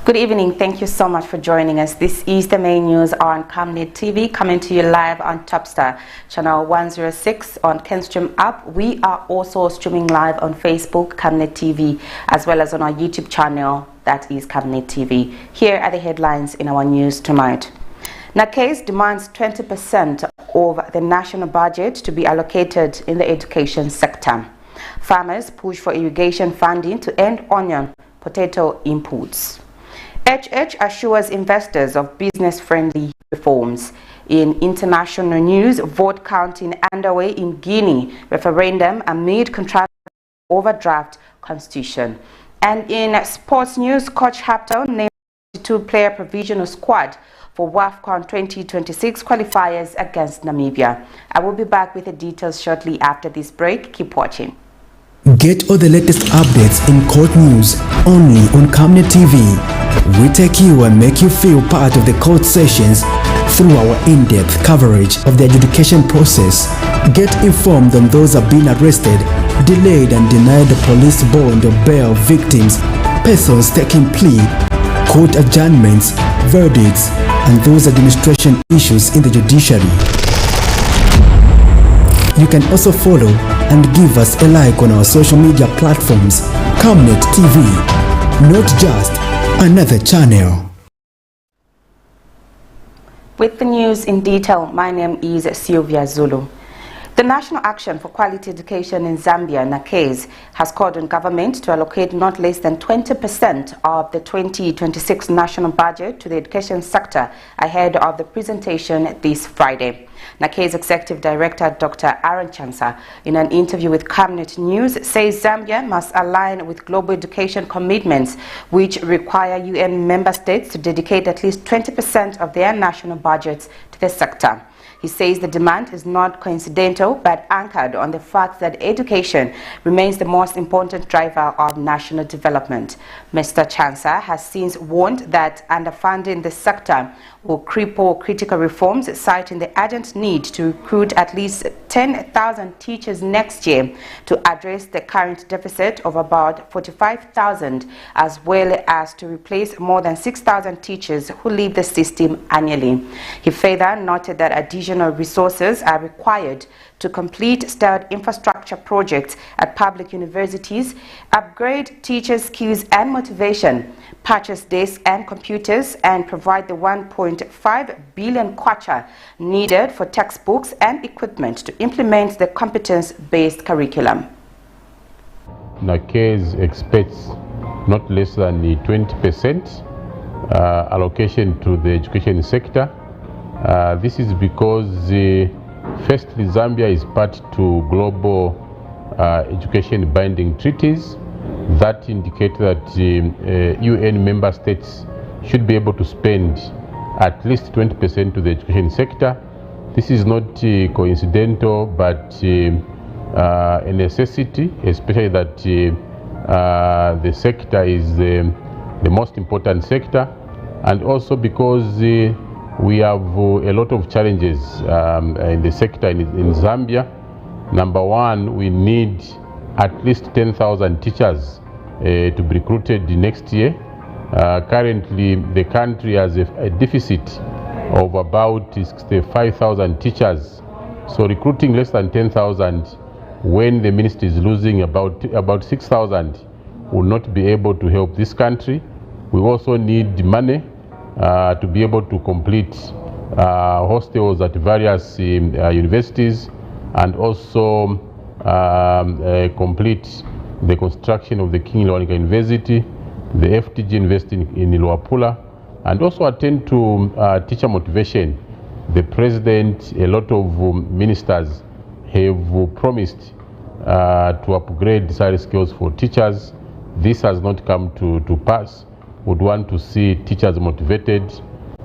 Good evening. Thank you so much for joining us. This is the main news on Camnet TV, coming to you live on Topstar channel 106 on Kenstream app. We are also streaming live on Facebook, Camnet TV, as well as on our YouTube channel, that is Camnet TV. Here are the headlines in our news tonight. NAQEZ demands 20% of the national budget to be allocated in the education sector. Farmers push for irrigation funding to end onion potato imports. HH assures investors of business-friendly reforms. In international news, vote counting underway in Guinea, referendum amid controversy over draft constitution. And in sports news, coach HÄUPTLE named 22-player provisional squad for WAFCON 2026 qualifiers against Namibia. I will be back with the details shortly after this break. Keep watching. Get all the latest updates in court news only on Camnet TV. We take you and make you feel part of the court sessions through our in-depth coverage of the adjudication process. Get informed on those who have been arrested, delayed and denied the police bond or bail victims, persons taking plea, court adjournments, verdicts, and those administration issues in the judiciary. You can also follow and give us a like on our social media platforms. Camnet TV, not just another channel. With the news in detail, my name is Sylvia Zulu. The National Action for Quality Education in Zambia, NAQEZ, has called on government to allocate not less than 20% of the 2026 national budget to the education sector ahead of the presentation this Friday. NAQEZ Executive Director Dr. Aaron Chansa, in an interview with Camnet News, says Zambia must align with global education commitments, which require UN member states to dedicate at least 20% of their national budgets to the sector. He says the demand is not coincidental but anchored on the fact that education remains the most important driver of national development. Mr. Chansa has since warned that underfunding the sector will cripple critical reforms, citing the urgent need to recruit at least 10,000 teachers next year to address the current deficit of about 45,000, as well as to replace more than 6,000 teachers who leave the system annually. He further noted that additional resources are required to complete stalled infrastructure projects at public universities, upgrade teachers' skills and motivation, purchase desks and computers, and provide the 1.5 billion kwacha needed for textbooks and equipment to implement the competence-based curriculum. NAQEZ expects not less than 20% allocation to the education sector. This is because firstly, Zambia is part to global education binding treaties that indicate that UN member states should be able to spend at least 20% to the education sector. This is not coincidental, but a necessity, especially that the sector is the most important sector, and also because we have a lot of challenges in the sector in Zambia. Number one, we need at least 10,000 teachers to be recruited next year. Currently, the country has a deficit of about 65,000 teachers. So recruiting less than 10,000 when the ministry is losing about 6,000 will not be able to help this country. We also need money to be able to complete hostels at various universities, and also complete the construction of the King Lewanika University, the FTG investing in Luapula, and also attend to teacher motivation. The president, a lot of ministers have promised to upgrade salary skills for teachers. This has not come to pass. Would want to see teachers motivated,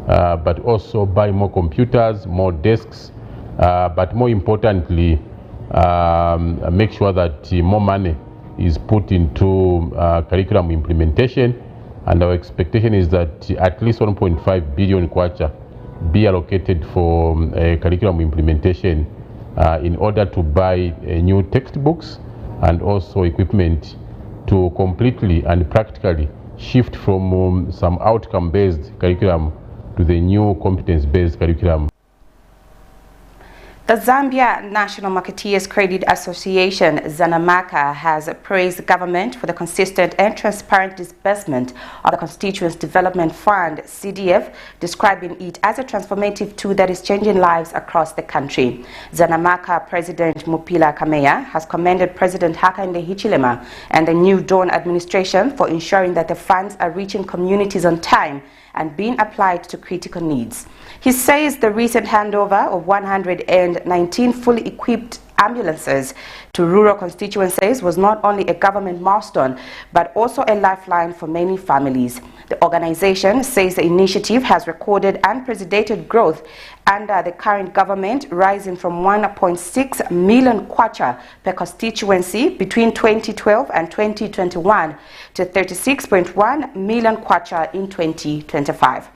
but also buy more computers, more desks, but more importantly, make sure that more money is put into curriculum implementation. And our expectation is that at least 1.5 billion kwacha be allocated for curriculum implementation in order to buy new textbooks and also equipment to completely and practically shift from some outcome-based curriculum to the new competence-based curriculum. The Zambia National Marketeers Credit Association, ZANAMACA, has praised the government for the consistent and transparent disbursement of the Constituents Development Fund, CDF, describing it as a transformative tool that is changing lives across the country. ZANAMACA President Mupila Kameya has commended President Hakainde Hichilema and the New Dawn administration for ensuring that the funds are reaching communities on time and being applied to critical needs. He says the recent handover of 119 fully equipped ambulances to rural constituencies was not only a government milestone but also a lifeline for many families. The organization says the initiative has recorded unprecedented growth under the current government, rising from 1.6 million kwacha per constituency between 2012 and 2021 to 36.1 million kwacha in 2025.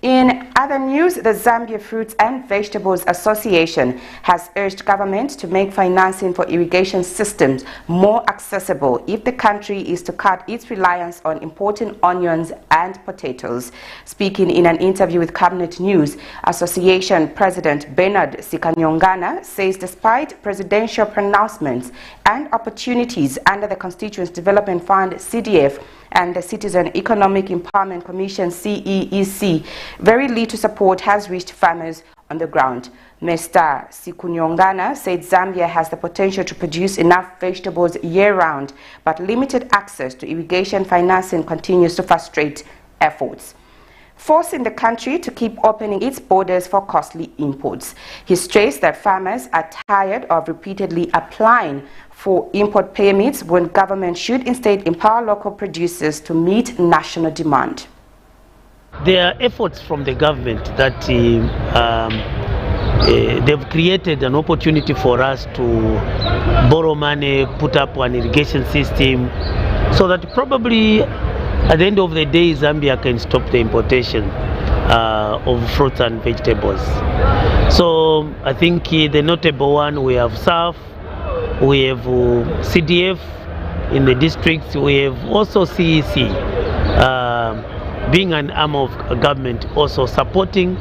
In other news, the Zambia Fruits and Vegetables Association has urged government to make financing for irrigation systems more accessible if the country is to cut its reliance on importing onions and potatoes. Speaking in an interview with Camnet News, Association President Bernard Sikanyongana says despite presidential pronouncements and opportunities under the Constituents Development Fund, CDF, and the Citizen Economic Empowerment Commission, CEEC, very little support has reached farmers on the ground. Mr. Sikunyongana said Zambia has the potential to produce enough vegetables year-round, but limited access to irrigation financing continues to frustrate efforts, forcing the country to keep opening its borders for costly imports. He stressed that farmers are tired of repeatedly applying for import permits when government should instead empower local producers to meet national demand. There are efforts from the government that they've created an opportunity for us to borrow money, put up an irrigation system, so that probably at the end of the day Zambia can stop the importation of fruits and vegetables. So I think the notable one, we have SAF, we have CDF in the districts, we have also CEC, being an arm of government, also supporting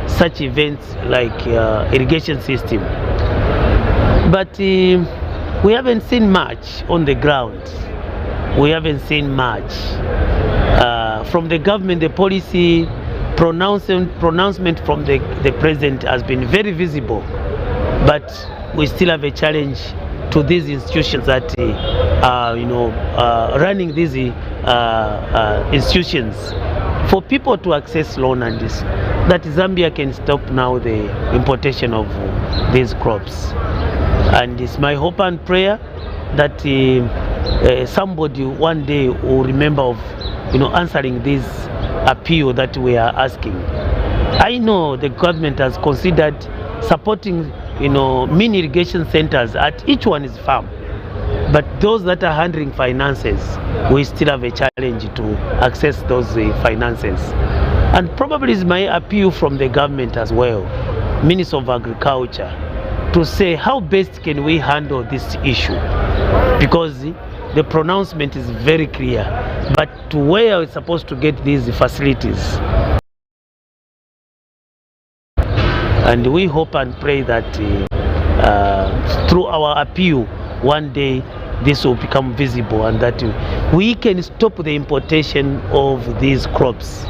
such events like irrigation system. But we haven't seen much on the ground. We haven't seen much. From the government, the policy pronouncement from the president has been very visible, but we still have a challenge to these institutions that running these institutions for people to access loan, and this, that Zambia can stop now the importation of these crops. And it's my hope and prayer that somebody one day will remember of answering this appeal that we are asking. I know the government has considered supporting mini irrigation centers at each one is farm, but those that are handling finances, we still have a challenge to access those finances. And probably is my appeal from the government as well, Minister of Agriculture, to say how best can we handle this issue, because the pronouncement is very clear, but to where we're supposed to get these facilities. And we hope and pray that through our appeal, one day this will become visible and that we can stop the importation of these crops.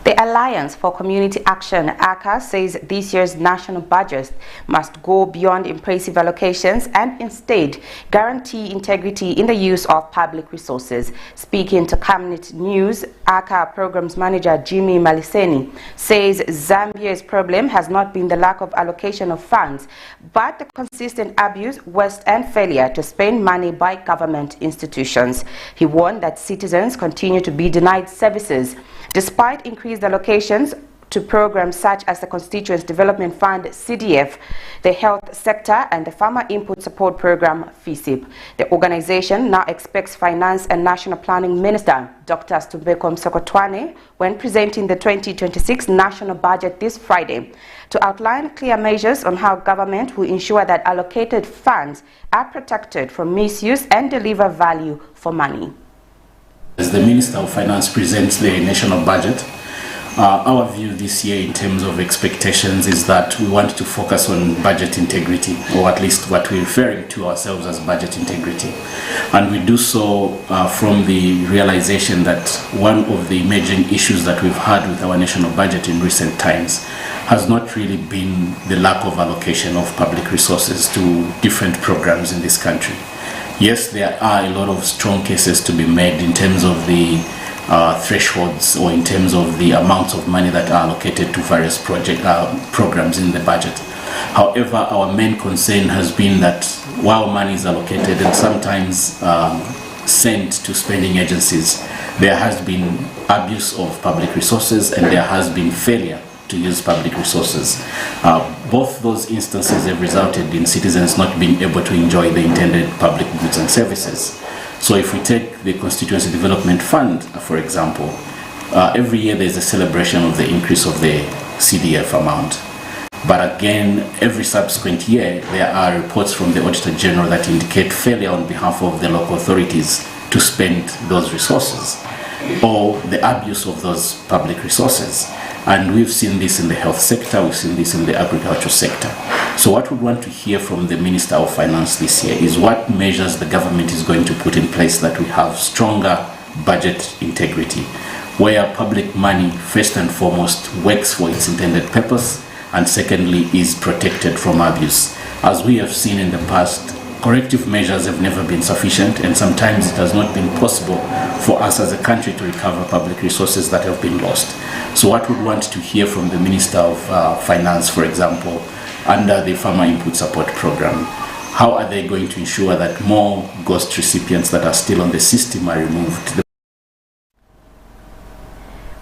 The Alliance for Community Action, ACA, says this year's national budget must go beyond impressive allocations and instead guarantee integrity in the use of public resources. Speaking to Camnet News, ACA Programs Manager Jimmy Maliseni says Zambia's problem has not been the lack of allocation of funds, but the consistent abuse, waste and failure to spend money by government institutions. He warned that citizens continue to be denied services despite increased allocations to programs such as the Constituents Development Fund, CDF, the health sector, and the Farmer Input Support Program, FISIP. The organization now expects Finance and National Planning Minister, Dr. Stubeko Msokotwane, when presenting the 2026 national budget this Friday, to outline clear measures on how government will ensure that allocated funds are protected from misuse and deliver value for money. As the Minister of Finance presents the national budget, our view this year in terms of expectations is that we want to focus on budget integrity, or at least what we're referring to ourselves as budget integrity. And we do so from the realization that one of the emerging issues that we've had with our national budget in recent times has not really been the lack of allocation of public resources to different programs in this country. Yes, there are a lot of strong cases to be made in terms of the thresholds, or in terms of the amounts of money that are allocated to various programs in the budget. However, our main concern has been that while money is allocated and sometimes sent to spending agencies, there has been abuse of public resources and there has been failure to use public resources. Both those instances have resulted in citizens not being able to enjoy the intended public goods and services. So if we take the Constituency Development Fund, for example, every year there's a celebration of the increase of the CDF amount. But again, every subsequent year, there are reports from the Auditor General that indicate failure on behalf of the local authorities to spend those resources, or the abuse of those public resources. And we've seen this in the health sector, we've seen this in the agriculture sector. So what we want to hear from the Minister of Finance this year is what measures the government is going to put in place that we have stronger budget integrity, where public money first and foremost works for its intended purpose, and secondly is protected from abuse. As we have seen in the past, corrective measures have never been sufficient, and sometimes it has not been possible for us as a country to recover public resources that have been lost. So what we want to hear from the Minister of Finance, for example, under the Farmer Input Support Program, how are they going to ensure that more ghost recipients that are still on the system are removed?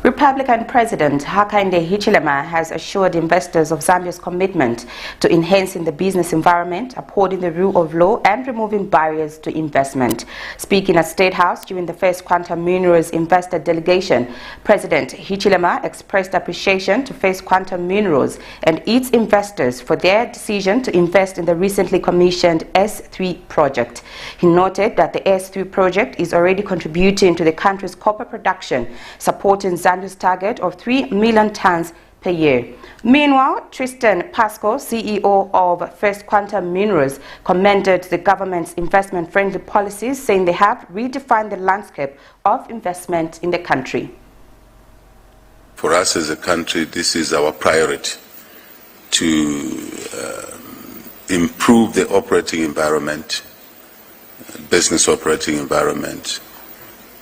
Republican President Hakainde Hichilema has assured investors of Zambia's commitment to enhancing the business environment, upholding the rule of law, and removing barriers to investment. Speaking at State House during the first Quantum Minerals investor delegation, President Hichilema expressed appreciation to First Quantum Minerals and its investors for their decision to invest in the recently commissioned S3 project. He noted that the S3 project is already contributing to the country's copper production, supporting Zambia's target of 3 million tons per year. Meanwhile, Tristan Pasco, CEO of First Quantum Minerals, commended the government's investment-friendly policies, saying they have redefined the landscape of investment in the country. For us as a country, this is our priority, to improve the operating environment, business operating environment,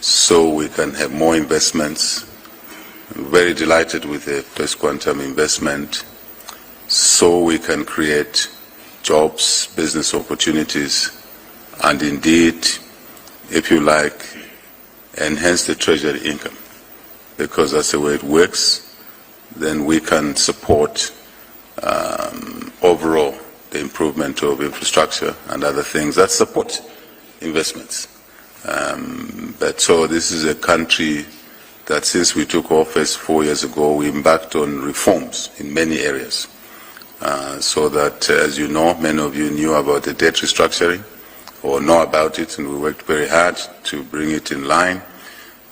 so we can have more investments. I'm very delighted with the First Quantum investment, so we can create jobs, business opportunities, and indeed, if you like, enhance the treasury income, because that's the way it works. Then we can support overall the improvement of infrastructure and other things that support investments. But so this is a country that since we took office 4 years ago, we embarked on reforms in many areas. So that, as you know, many of you knew about the debt restructuring, or know about it, and we worked very hard to bring it in line,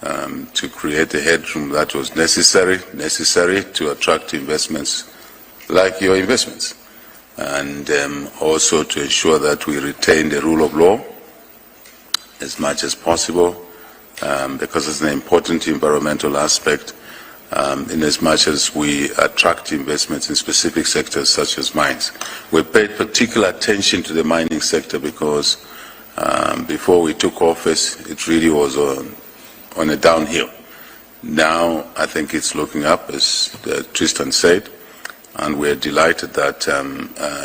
to create a headroom that was necessary to attract investments like your investments, and also to ensure that we retain the rule of law as much as possible, because it's an important environmental aspect, in as much as we attract investments in specific sectors such as mines. We paid particular attention to the mining sector because before we took office, it really was on a downhill. Now I think it's looking up, as Tristan said, and we're delighted that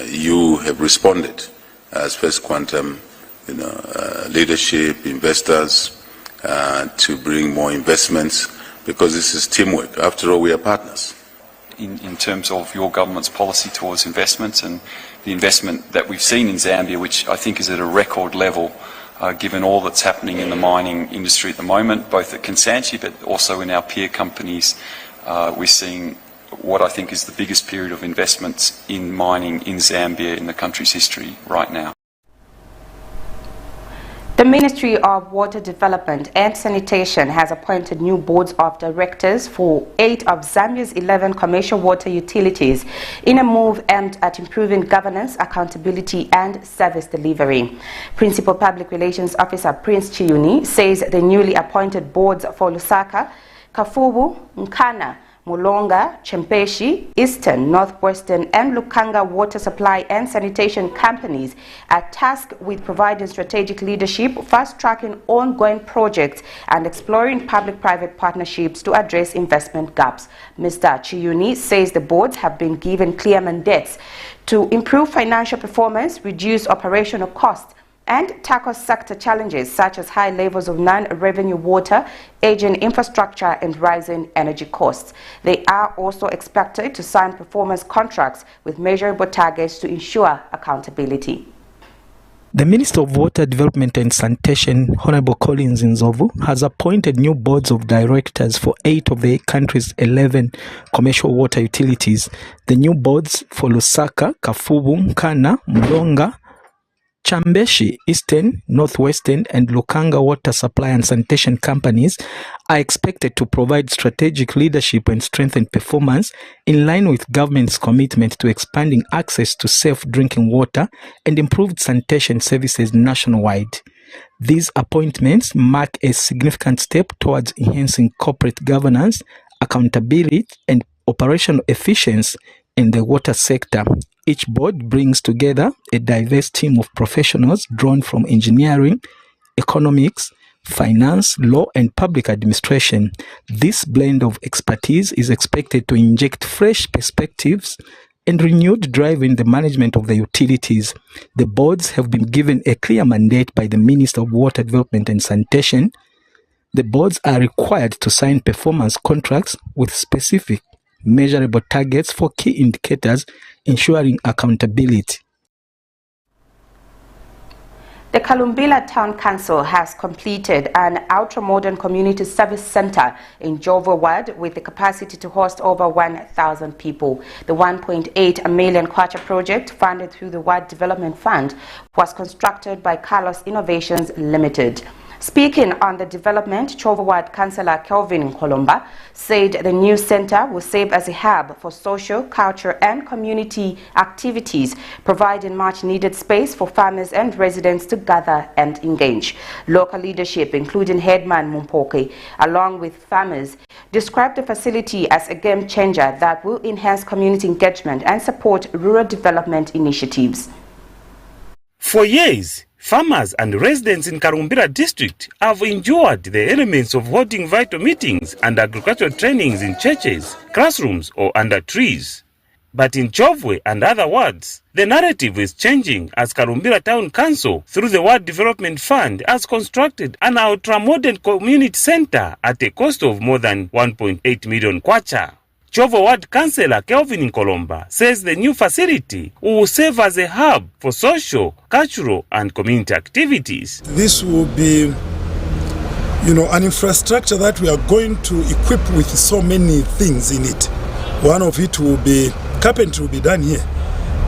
you have responded as First Quantum, leadership, investors, to bring more investments, because this is teamwork. After all, we are partners. In terms of your government's policy towards investments and the investment that we've seen in Zambia, which I think is at a record level, given all that's happening in the mining industry at the moment, both at Kansanshi but also in our peer companies, we're seeing what I think is the biggest period of investments in mining in Zambia in the country's history right now. The The Ministry of Water Development and Sanitation has appointed new boards of directors for 8 of Zambia's 11 commercial water utilities in a move aimed at improving governance, accountability and service delivery. Principal Public Relations Officer Prince Chiyuni says the newly appointed boards for Lusaka, Kafubu, Nkana, Mulonga, Chempeshi, Eastern, Northwestern and Lukanga water supply and sanitation companies are tasked with providing strategic leadership, fast-tracking ongoing projects and exploring public-private partnerships to address investment gaps. Mr. Chiyuni says the boards have been given clear mandates to improve financial performance, reduce operational costs, and tackle sector challenges such as high levels of non-revenue water, aging infrastructure and rising energy costs. They are also expected to sign performance contracts with measurable targets to ensure accountability. The Minister of Water Development and Sanitation, Honorable Collins Nzovu, has appointed new boards of directors for 8 of the country's 11 commercial water utilities. The new boards for Lusaka, Kafubu, Nkana, Mulonga, Chambeshi, Eastern, Northwestern and Lukanga water supply and sanitation companies are expected to provide strategic leadership and strengthen performance in line with government's commitment to expanding access to safe drinking water and improved sanitation services nationwide. These appointments mark a significant step towards enhancing corporate governance, accountability and operational efficiency in the water sector. Each board brings together a diverse team of professionals drawn from engineering, economics, finance, law, and public administration. This blend of expertise is expected to inject fresh perspectives and renewed drive in the management of the utilities. The boards have been given a clear mandate by the Minister of Water Development and Sanitation. The boards are required to sign performance contracts with specific measurable targets for key indicators, ensuring accountability. The Kalumbila Town Council has completed an ultra-modern community service center in Jovo Ward with the capacity to host over 1,000 people. The 1.8 million kwacha project, funded through the Ward Development Fund, was constructed by Carlos Innovations Limited. Speaking on the development, Jovo Ward Councillor Kelvin Nkolomba said the new center will serve as a hub for social, cultural and community activities, providing much-needed space for farmers and residents to gather and engage. Local leadership, including Headman Mumpoke, along with farmers, described the facility as a game-changer that will enhance community engagement and support rural development initiatives. For years, farmers and residents in Karumbira district have enjoyed the elements of holding vital meetings and agricultural trainings in churches, classrooms or under trees. But in Chovwe and other wards, the narrative is changing as Karumbira Town Council, through the Ward Development Fund, has constructed an ultra-modern community center at a cost of more than 1.8 million kwacha. Jovo Ward Councillor Kelvin Nkolomba says the new facility will serve as a hub for social, cultural and community activities. This will be, an infrastructure that we are going to equip with so many things in it. One of it will be, carpentry will be done here.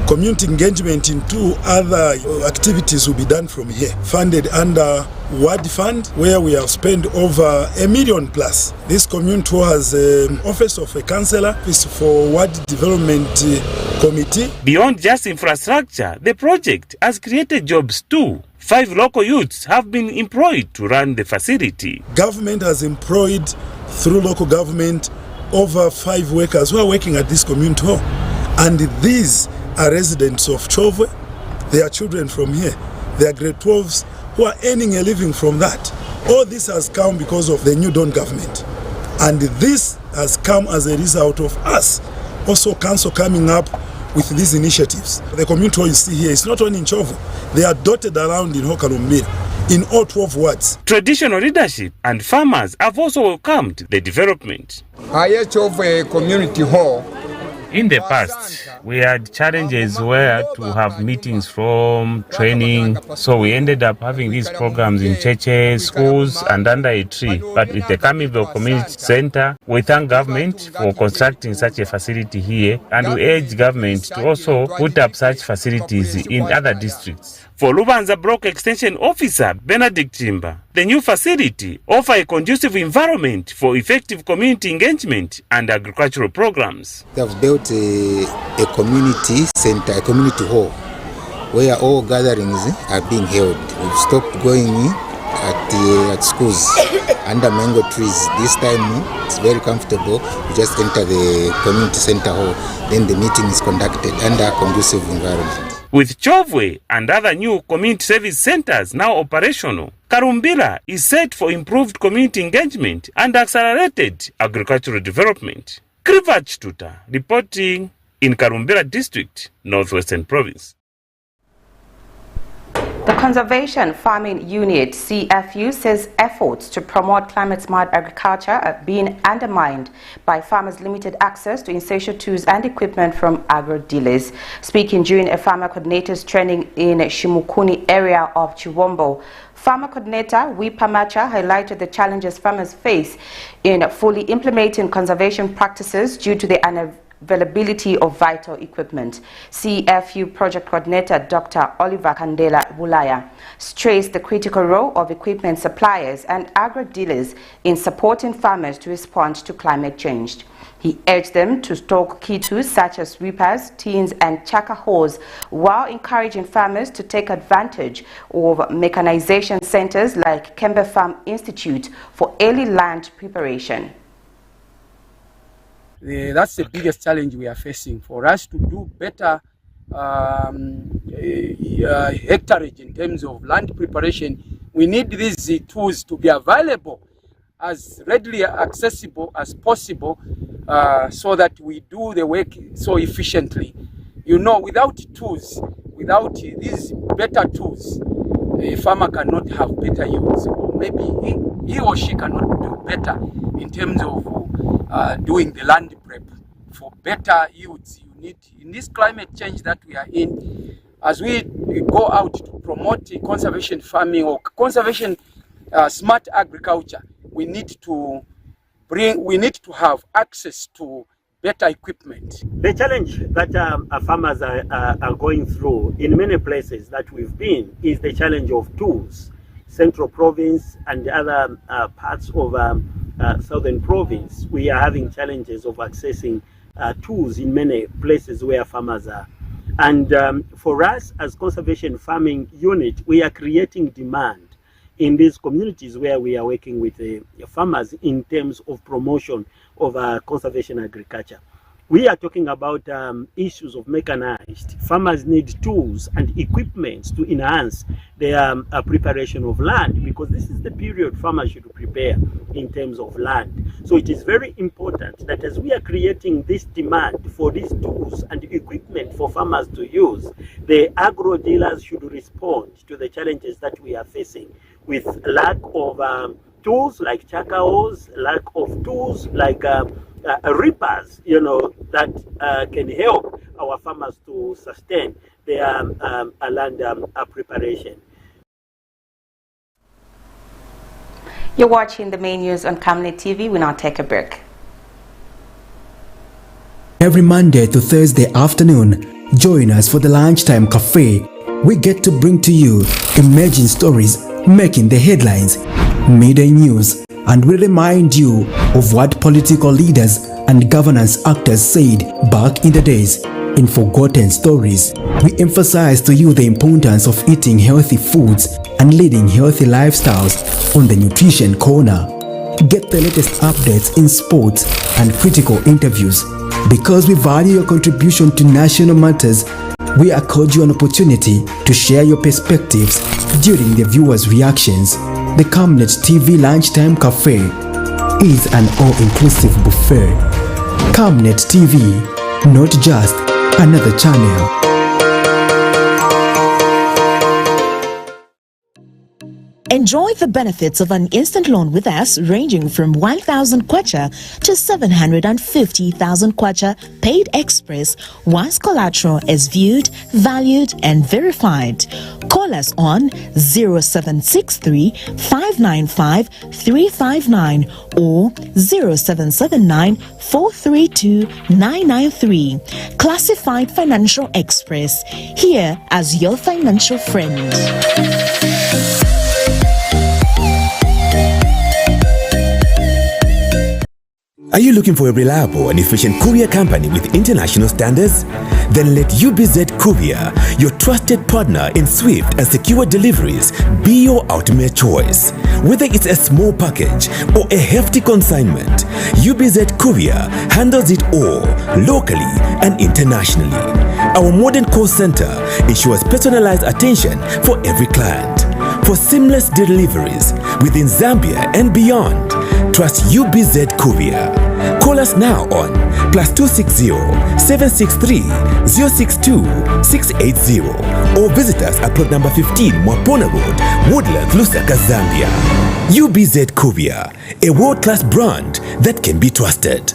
Community engagement in 2 other activities will be done from here, funded under Ward Fund, where we have spent over $1 million plus. This community has an office of a councillor, is for Ward Development Committee. Beyond just infrastructure, the project has created jobs too. 5 local youths have been employed to run the facility. Government has employed, through local government, over 5 workers who are working at this community hall. And these are residents of Chovwe. They are children from here. They are grade 12s who are earning a living from that. All this has come because of the New Dawn government. And this has come as a result of us, also council coming up with these initiatives. The community hall you see here is not only in Chovwe, they are dotted around in Kalumbira, in all 12 wards. Traditional leadership and farmers have also welcomed the development. Chovwe Community Hall. In the past, we had challenges where to have meetings from, training, so we ended up having these programs in churches, schools and under a tree. But with the coming of the community center, We thank government for constructing such a facility here, and we urge government to also put up such facilities in other districts. For Lubanza Block Extension Officer Benedict Timba, the new facility offers a conducive environment for effective community engagement and agricultural programs. They have built a community center, a community hall, where all gatherings are being held. We've stopped going at schools under mango trees. This time it's very comfortable. You just enter the community center hall, then the meeting is conducted under a conducive environment. With Chovwe and other new community service centers now operational, Karumbira is set for improved community engagement and accelerated agricultural development. Krivach Tuta reporting in Karumbira District, Northwestern Province. The Conservation Farming Unit, CFU, says efforts to promote climate-smart agriculture are being undermined by farmers' limited access to essential tools and equipment from agro-dealers. Speaking during a farmer coordinators training in Shimukuni area of Chiwombo, Farmer Coordinator Wipa Macha highlighted the challenges farmers face in fully implementing conservation practices due to the availability of vital equipment. CFU Project Coordinator Dr. Oliver Kandela Bulaya stressed the critical role of equipment suppliers and agro-dealers in supporting farmers to respond to climate change. He urged them to stock key tools such as reapers, tins and chaka hoes, while encouraging farmers to take advantage of mechanization centers like Kembe Farm Institute for early land preparation. That's the biggest challenge we are facing. For us to do better hectarage in terms of land preparation, we need these tools to be available as readily accessible as possible, so that we do the work so efficiently. You know, without tools, without these better tools, a farmer cannot have better yields, or maybe he or she cannot do better in terms of doing the land prep. For better yields, you need, in this climate change that we are in, as we go out to promote conservation farming or conservation smart agriculture, we need to have access to better equipment. The challenge that farmers are going through in many places that we've been is the challenge of tools. Central Province and the other parts of Southern Province, we are having challenges of accessing tools in many places where farmers are. And for us as Conservation Farming Unit, we are creating demand in these communities where we are working with the farmers in terms of promotion of conservation agriculture. We are talking about issues of mechanized. Farmers need tools and equipment to enhance their preparation of land, because this is the period farmers should prepare in terms of land. So it is very important that as we are creating this demand for these tools and equipment for farmers to use, the agro dealers should respond to the challenges that we are facing with lack of tools like chakaos, lack of tools like reapers, you know, that can help our farmers to sustain their land preparation. You're watching the main news on Camnet TV. We now take a break. Every Monday to Thursday afternoon, join us for the Lunchtime Cafe. We get to bring to you emerging stories making the headlines, midday news, and we remind you of what political leaders and governance actors said back in the days. In Forgotten Stories, we emphasize to you the importance of eating healthy foods and leading healthy lifestyles on the Nutrition Corner. Get the latest updates in sports and critical interviews. Because we value your contribution to national matters, we accord you an opportunity to share your perspectives during the viewers' reactions. The Camnet TV Lunchtime Cafe is an all-inclusive buffet. Camnet TV, not just another channel. Enjoy the benefits of an instant loan with us ranging from 1,000 kwacha to 750,000 kwacha paid express once collateral is viewed, valued and verified. Call us on 0763 595 359 or 0779 432 993. Classified Financial Express, here as your financial friend. Are you looking for a reliable and efficient courier company with international standards? Then let UBZ Courier, your trusted partner in swift and secure deliveries, be your ultimate choice. Whether it's a small package or a hefty consignment, UBZ Courier handles it all, locally and internationally. Our modern call center ensures personalized attention for every client. For seamless deliveries within Zambia and beyond, trust UBZ Courier. Call us now on +260 763 062 680 or visit us at plot number 15 Mwapona Road, Woodlands, Lusaka, Zambia. UBZ Courier, a world-class brand that can be trusted.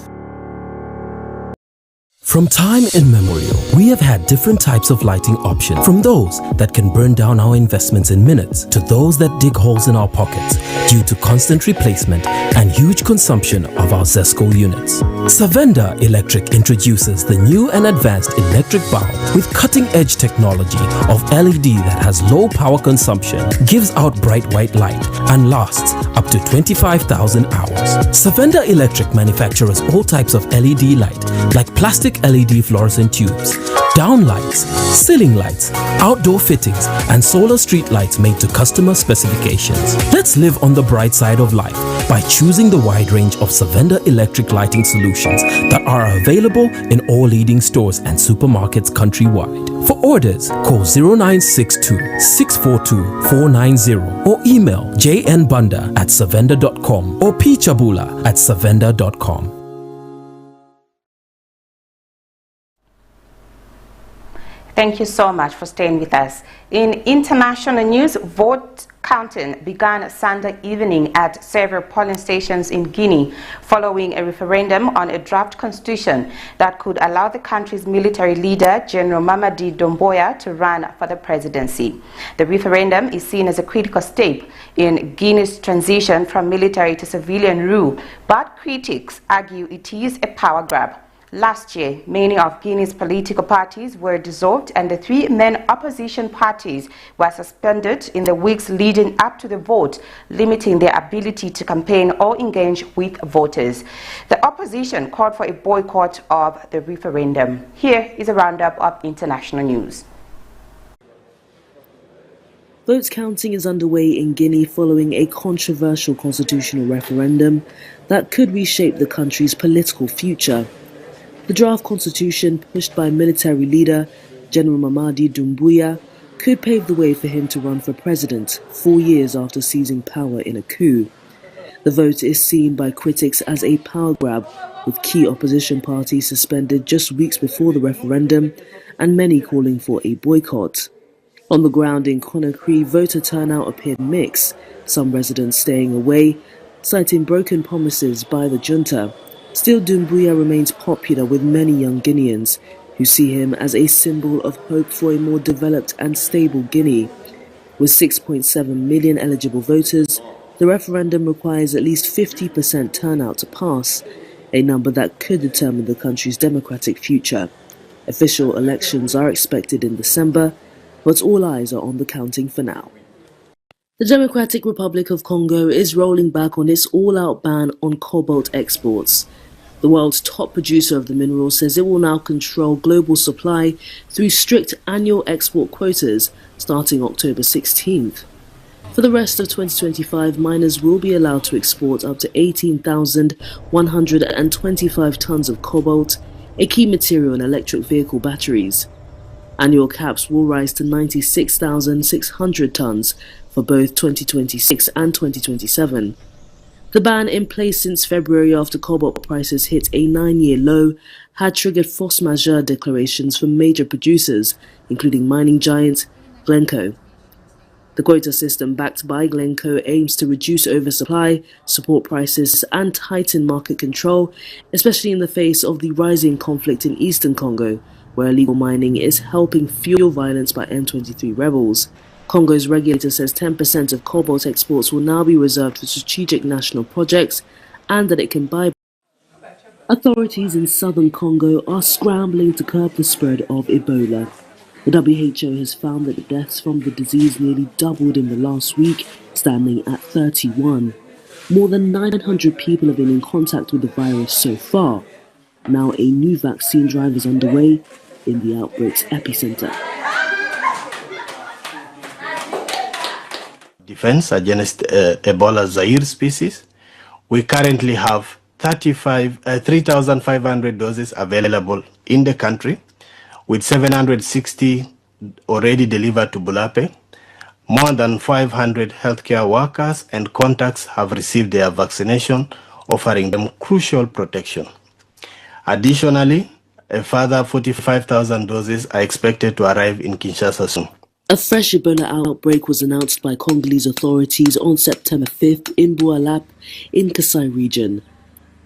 From time immemorial, we have had different types of lighting options, from those that can burn down our investments in minutes to those that dig holes in our pockets due to constant replacement and huge consumption of our ZESCO units. Savenda Electric introduces the new and advanced electric bulb with cutting-edge technology of LED that has low power consumption, gives out bright white light, and lasts up to 25,000 hours. Savenda Electric manufactures all types of LED light, like plastic LED fluorescent tubes, down lights, ceiling lights, outdoor fittings, and solar street lights made to customer specifications. Let's live on the bright side of life by choosing the wide range of Savenda electric lighting solutions that are available in all leading stores and supermarkets countrywide. For orders, call 0962 642 490 or email jnbunda@savenda.com or pchabula@savenda.com. Thank you so much for staying with us. In international news, vote counting began Sunday evening at several polling stations in Guinea following a referendum on a draft constitution that could allow the country's military leader, General Mamadi Doumbouya, to run for the presidency. The referendum is seen as a critical step in Guinea's transition from military to civilian rule, but critics argue it is a power grab. Last year, many of Guinea's political parties were dissolved and the three main opposition parties were suspended in the weeks leading up to the vote, limiting their ability to campaign or engage with voters. The opposition called for a boycott of the referendum. Here is a roundup of international news. Votes counting is underway in Guinea following a controversial constitutional referendum that could reshape the country's political future. The draft constitution, pushed by military leader General Mamadi Doumbouya, could pave the way for him to run for president 4 years after seizing power in a coup. The vote is seen by critics as a power grab, with key opposition parties suspended just weeks before the referendum and many calling for a boycott. On the ground in Conakry, voter turnout appeared mixed, some residents staying away, citing broken promises by the junta. Still, Doumbouya remains popular with many young Guineans who see him as a symbol of hope for a more developed and stable Guinea. With 6.7 million eligible voters, the referendum requires at least 50% turnout to pass, a number that could determine the country's democratic future. Official elections are expected in December, but all eyes are on the counting for now. The Democratic Republic of Congo is rolling back on its all-out ban on cobalt exports. The world's top producer of the mineral says it will now control global supply through strict annual export quotas starting October 16th. For the rest of 2025, miners will be allowed to export up to 18,125 tons of cobalt, a key material in electric vehicle batteries. Annual caps will rise to 96,600 tons for both 2026 and 2027. The ban, in place since February after cobalt prices hit a 9-year low, had triggered force majeure declarations from major producers, including mining giant Glencoe. The quota system backed by Glencoe aims to reduce oversupply, support prices and tighten market control, especially in the face of the rising conflict in eastern Congo, where illegal mining is helping fuel violence by M23 rebels. Congo's regulator says 10% of cobalt exports will now be reserved for strategic national projects and that it can buy. Authorities in southern Congo are scrambling to curb the spread of Ebola. The WHO has found that the deaths from the disease nearly doubled in the last week, standing at 31. More than 900 people have been in contact with the virus so far. Now a new vaccine drive is underway in the outbreak's epicenter. Defense against Ebola Zaire species. We currently have 3,500 doses available in the country, with 760 already delivered to Bulape. More than 500 healthcare workers and contacts have received their vaccination, offering them crucial protection. Additionally, a further 45,000 doses are expected to arrive in Kinshasa soon. A fresh Ebola outbreak was announced by Congolese authorities on September 5th in Boualap in Kasai region.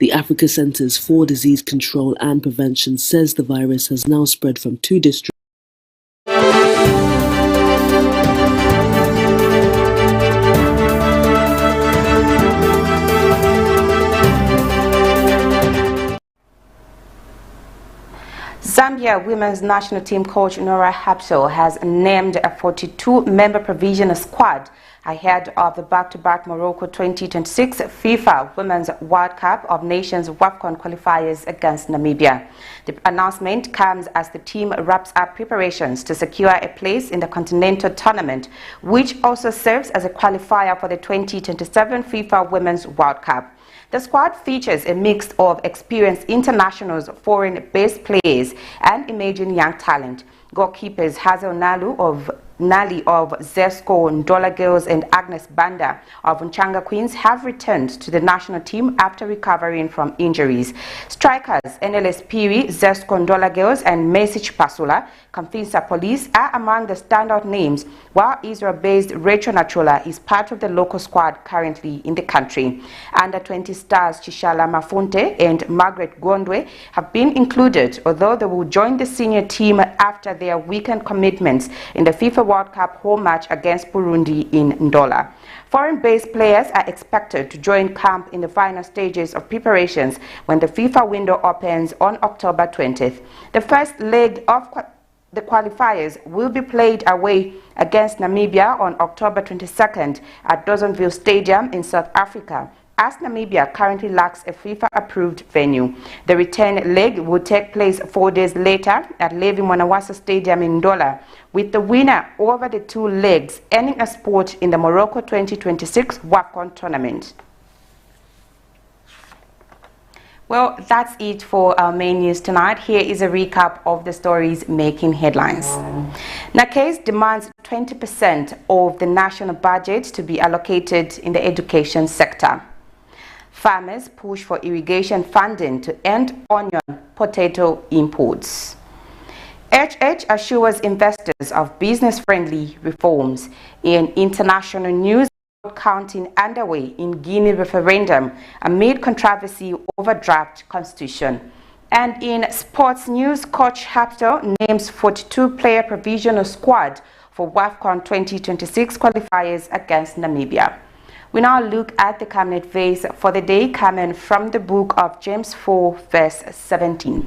The Africa Centers for Disease Control and Prevention says the virus has now spread from 2 districts. Zambia women's national team coach Nora HÄUPTLE has named a 42-member provisional squad ahead of the back-to-back Morocco 2026 FIFA Women's World Cup of Nations WAFCON qualifiers against Namibia. The announcement comes as the team wraps up preparations to secure a place in the continental tournament, which also serves as a qualifier for the 2027 FIFA Women's World Cup. The squad features a mix of experienced internationals, foreign-based players, and emerging young talent. Goalkeepers Hazel Nali of Zesco Ndola Girls and Agnes Banda of Nchanga Queens have returned to the national team after recovering from injuries. Strikers NLS Piri, Zesco Ndola Girls and Message Pasula, Kamfinsa Police are among the standout names, while Israel-based Rachel Nachula is part of the local squad currently in the country. Under 20 stars Chishala Mafunte and Margaret Gondwe have been included, although they will join the senior team after their weekend commitments in the FIFA World Cup home match against Burundi in Ndola. Foreign-based players are expected to join camp in the final stages of preparations when the FIFA window opens on October 20th. The first leg of the qualifiers will be played away against Namibia on October 22nd at Dawsonville Stadium in South Africa, as Namibia currently lacks a FIFA-approved venue. The return leg will take place 4 days later at Levi Mwanawasa Stadium in Ndola, with the winner over the 2 legs earning a spot in the Morocco 2026 WAFCON tournament. Well, that's it for our main news tonight. Here is a recap of the stories making headlines. NAQEZ demands 20% of the national budget to be allocated in the education sector. Farmers push for irrigation funding to end onion potato imports. HH assures investors of business-friendly reforms. In international news, counting underway in Guinea referendum amid controversy over draft constitution. And in sports news, coach HÄUPTLE names 42-player provisional squad for WAFCON 2026 qualifiers against Namibia. We now look at the Camnet verse for the day, coming from the book of James 4 verse 17.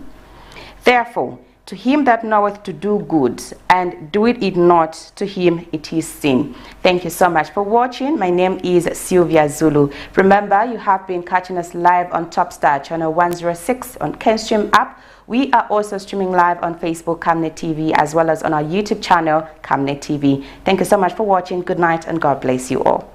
Therefore, to him that knoweth to do good, and doeth it not, to him it is sin. Thank you so much for watching. My name is Sylvia Zulu. Remember, you have been catching us live on Topstar channel 106 on Kenstream app. We are also streaming live on Facebook, Camnet TV, as well as on our YouTube channel, Camnet TV. Thank you so much for watching. Good night and God bless you all.